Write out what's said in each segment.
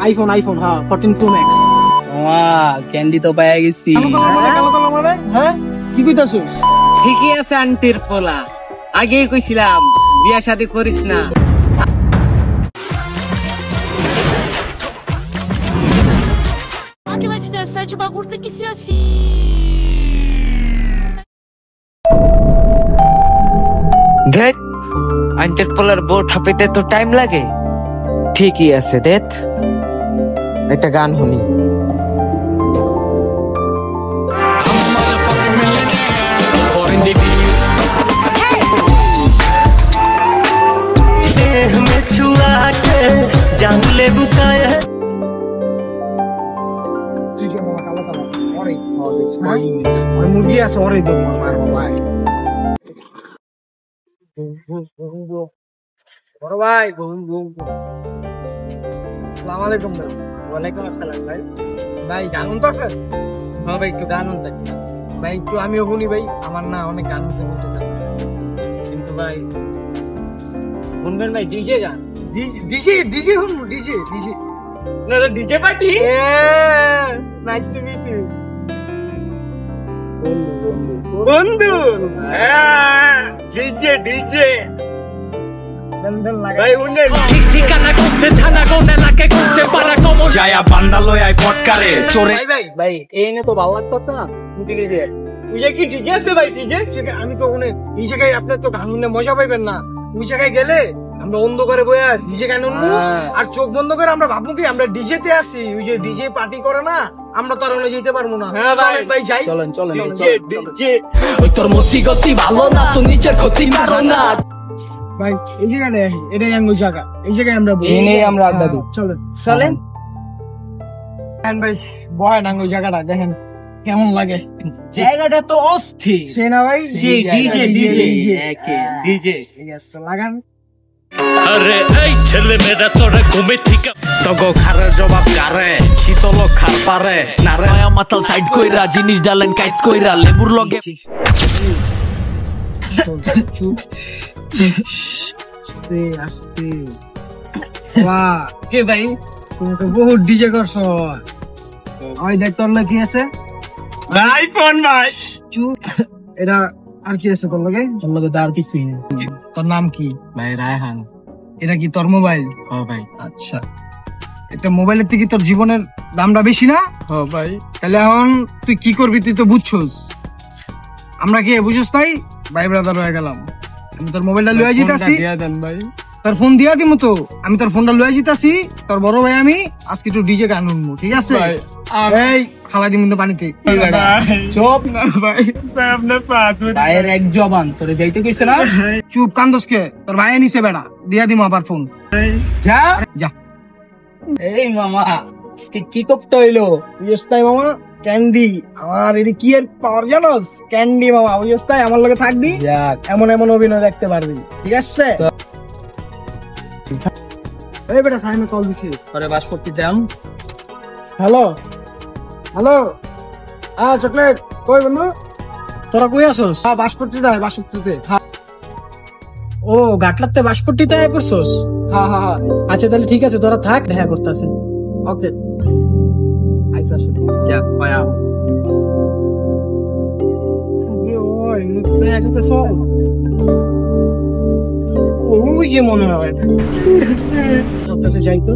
IPhone হ্যাঁ 14 Pro Max। Candy তো পাইয়া গেছি। হ্যাঁ কি কইতাছস? ঠিকই আছে আন্টির পোলা, আগেই কইছিলাম বিয়া শাদী করিস না। Que vai te dar 7 bagulho tem que ser assim. দেখ আন্টির পোলার বোট হাঁপাইতে তো টাইম লাগে। ঠিকই আছে, দেখ একটা গান শুনি। জানলে বুকায় মুরগি আছে ওরে তো মারবো ভাই। বড় ভাই আসসালামু আলাইকুম। ওয়ালাইকুম আসসালাম ভাই। ভাই গান শুনতে আছে? হ্যাঁ ভাই একটু গান শুনতে ভাই একটু আমিও শুনি ভাই, আমার না অনেক গান শুনতে কিন্তু ভাই শুনবেন ভাই ডিজে গান। ডিজে শুনবো ডিজে না DJ party. Nice to meet you বন্ধু। ডিজে ভাই উনি ঠিক ঠিকানা করছে থানা কোন এলাকায় করছে পাড়া কমন যায়া বান্দালয় আই ফটকারে চোরে। ভাই এই না তো ভালো লাগতেছে না। তুই কি ডিজে আছে ভাই? ডিজে আমি তো ওখানে এই জায়গায় আপনার তো গান শুনে মজা পাইবেন না। ওই জায়গায় গেলে আমরা অন্ধকারে বইয়া ডিজে গান শুনবো আর চোখ বন্ধ করে আমরা ভাববো কি আমরা ডিজে তে আছি। ওই যে ডিজে পার্টি করে না, আমরা তো আর ওখানে যেতে পারবো না। ভাই যাই চলেন ডিজে। ওই তোর মতি গতি ভালো না, তো নিজের ক্ষতি করো না। ভাই এই জায়গাটা এটাই আঙ্গুল জায়গা, এই জায়গায় আমরা আমরা আড্ডা দিই। চলেন ভাই বহেন আঙ্গুল জায়গাটা দেখেন কেমন লাগে। জায়গাটা তো অস্থির সে না ভাই, সেই ডিজে লাগান। আরে এই ছেলে মেয়েরা তোরা ঘুমে ঠিক তগো খারের জবাব কারে শীতল খার পারে না রে মাতাল সাইড কইরা জিনিস ডালেন কাইট কইরা লেবুর লগে আস্তে বাহ কে ভাই তুমি তো বহুত ডিজে করছো। ওই দেখ তোর কি আছে ভাই ফোন ভাই চুপ। এটা আর কি আছে তোর লগে? তোর লগে আর কিছুই নেই। তোর নাম কি? ভাই রায়হান। এটা কি তোর মোবাইল? হ্যাঁ ভাই। আচ্ছা একটা মোবাইলের থেকে তোর জীবনের দামটা বেশি না? হ্যাঁ ভাই। তাহলে এখন তুই কি করবি তুই তো বুঝছস। আমরা কি বুঝছস তাই ভাই ব্রাদার হয়ে গেলাম। আমি তোর মোবাইলটা লয়ে জিতাছি, ভাই তোর ফোন দিয়া দিমু তো। আমি তোর ফোনটা লয়ে জিতাছি, তোর বড় ভাই আমি আজকে একটু ডিজে গান শুনবো, ঠিক আছে? এই খালা দিমু তো পানিতে। চুপ না ভাই, আপনার ভাইয়ের এক জবান তোরে যাইতে কইছে না। চুপ কান্দস কে? তোর ভাই নিছে বেড়া, দিয়া দিমু আবার ফোন। যা যা। এই মামা কি করতে হইলো? বুঝতাই মামা ক্যান্ডি আমার এটা কি এর পাওয়ার জানোস? ক্যান্ডি মামা বুঝতাই আমার লগে থাকবি, এমন এমন অভিনয় দেখতে পারবি, ঠিক আছে? এই বেটা সাইমে কল দিছি। পরে বাসপত্তি দাম। হ্যালো হ্যালো চকলেট কই বন্ধু? তোরা কই আছস? বাসপট্টিতে আয়, বাসপট্টিতে। ও গাটলাতে বাসপট্টিতে আয় করছস? হ্যাঁ। আচ্ছা তাহলে ঠিক আছে, তোরা থাক, দেখা করতেছে। ওকে আইতাছে। যা পায়া ওই যে মনে হয় যাই তো।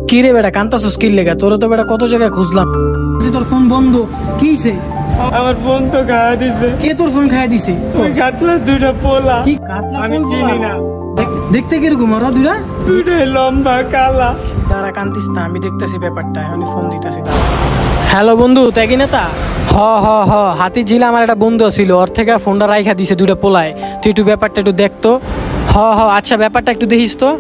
কি রে বেটা কান্তাছস কি লেগা? তোরা তো বেটা কত জায়গায় খুঁজলাম, তোর ফোন বন্ধ। কি হইছে? আমার ফোন তো খাওয়া দিছে। কে তোর ফোন খাইয়া দিছে? ওই কাটলা দুইটা পোলা। কি কাটলা? আমি চিনি না। দেখতে কিরকম ওরা দুইটাই লম্বা কালা। তারা কান্তিস না, আমি দেখতেছি ব্যাপারটা, এখন ফোন দিতেছি। হ্যালো বন্ধু, তাই নেতা? হ হাতির জিলা আমার একটা বন্ধু ছিল, ওর থেকে ফোনটা রাইখা দিছে দুইটা পোলায়। তুই একটু ব্যাপারটা একটু দেখতো। হ আচ্ছা ব্যাপারটা একটু দেখিস তো।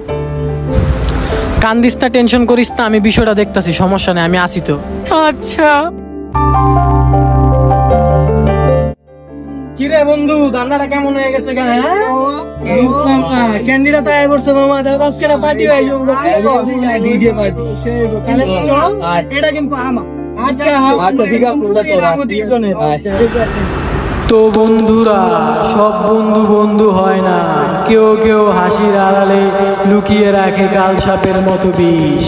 কান্দিস না, টেনশন করিস না, আমি বিষয়টা দেখতেছি, সমস্যা নেই, আমি আসি তো। আচ্ছা কিরে বন্ধু দান্নাটা কেমন হয়ে গেছে? ক্যান্ডিটা তো আই বলছে মামা, আজকে পার্টি হয়ে ডিজে পার্টি। এটা কিন্তু আমার। আচ্ছা ঠিক আছে। তো তো বন্ধুরা, সব বন্ধু বন্ধু হয় না, কেউ কেউ হাসির আড়ালে লুকিয়ে রাখে কালসাপের মতো বিষ।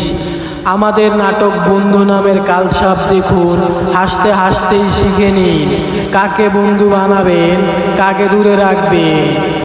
আমাদের নাটক বন্ধু নামের কালসাপ দেখুন, হাসতে হাসতেই শিখে নিন কাকে বন্ধু বানাবেন, কাকে দূরে রাখবেন।